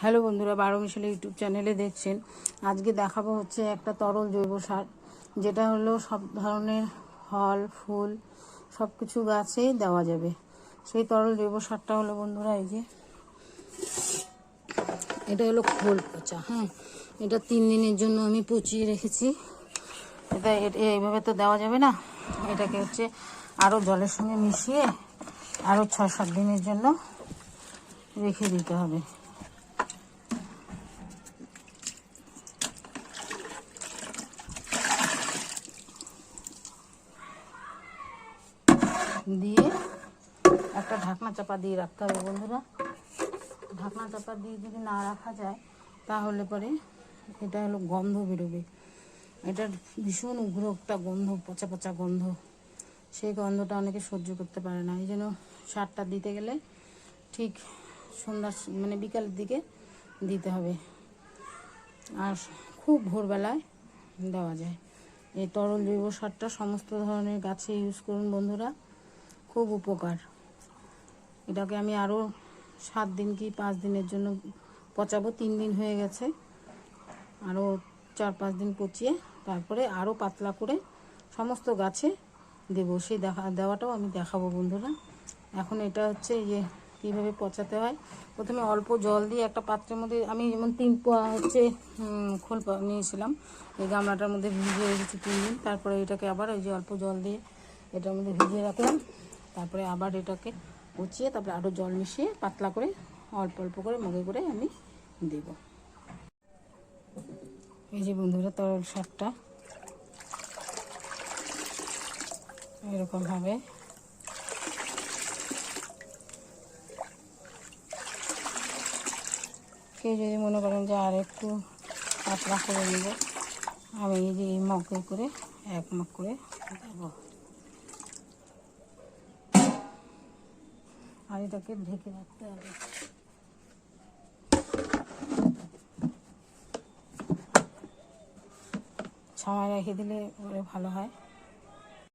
Hello বন্ধুরা, 12 মিশালি YouTube চ্যানেলে দেখছেন। আজকে দেখাবো হচ্ছে একটা তরল জৈব সার, যেটা হলো সব ধরনের ফল ফুল সব কিছু গাছেই দেওয়া যাবে। সেই তরল জৈব সারটা হলো বন্ধুরা এই যে, এটা হলো খোল পচা। এটা 3 দিনের জন্য আমি পচিয়ে রেখেছি। এটা এইভাবে তো দেওয়া যাবে না, এটাকে হচ্ছে আরও জলের সঙ্গে মিশিয়ে আরও 6-7 দিনের জন্য রেখে দিতে হবে। দিয়ে একটা ঢাকনা চাপা দিয়ে রাখতে হবে বন্ধুরা। ঢাকনা চাপা দিয়ে যদি না রাখা যায় তাহলে পরে এটা হলো গন্ধ বেরোবে। এটার ভীষণ উগ্র একটা গন্ধ, পচা পচা গন্ধ। সেই গন্ধটা অনেকে সহ্য করতে পারে না। এই জন্য সারটা দিতে গেলে ঠিক সন্ধ্যা মানে বিকালের দিকে দিতে হবে, আর খুব ভোরবেলায় দেওয়া যায়। এই তরল জৈব সারটা সমস্ত ধরনের গাছে ইউজ করুন বন্ধুরা, খুব উপকার। এটাকে আমি আরও 7 দিন কি 5 দিনের জন্য পচাবো। 3 দিন হয়ে গেছে, আরও 4-5 দিন পচিয়ে তারপরে আরও পাতলা করে সমস্ত গাছে দেবো। সেই দেওয়াটাও আমি দেখাবো বন্ধুরা। এখন এটা হচ্ছে যে কীভাবে পচাতে হয়। প্রথমে অল্প জল দিয়ে একটা পাত্রের মধ্যে, আমি যেমন 3 পোয়া হচ্ছে খোল নিয়েছিলাম, এই গামলাটার মধ্যে ভিজিয়ে রেখেছি 3 দিন। তারপরে এটাকে আবার ওই যে অল্প জল দিয়ে এটার মধ্যে ভিজিয়ে রাখলাম। তারপরে আবার এটাকে পচিয়ে তারপরে আরও জল মিশিয়ে পাতলা করে অল্প অল্প করে মগে করে আমি দেব। এই যে বন্ধুরা, তরল সারটা এরকম হবে। কেউ যদি মনে করেন যে আর একটু পাতলা করে নেব, আমি এই যে এই মগে করে 1 মগ করে দেবো। আর এটাকে ঢেকে রাখতে হবে। ছামায় রেখে দিলে ভালো হয়।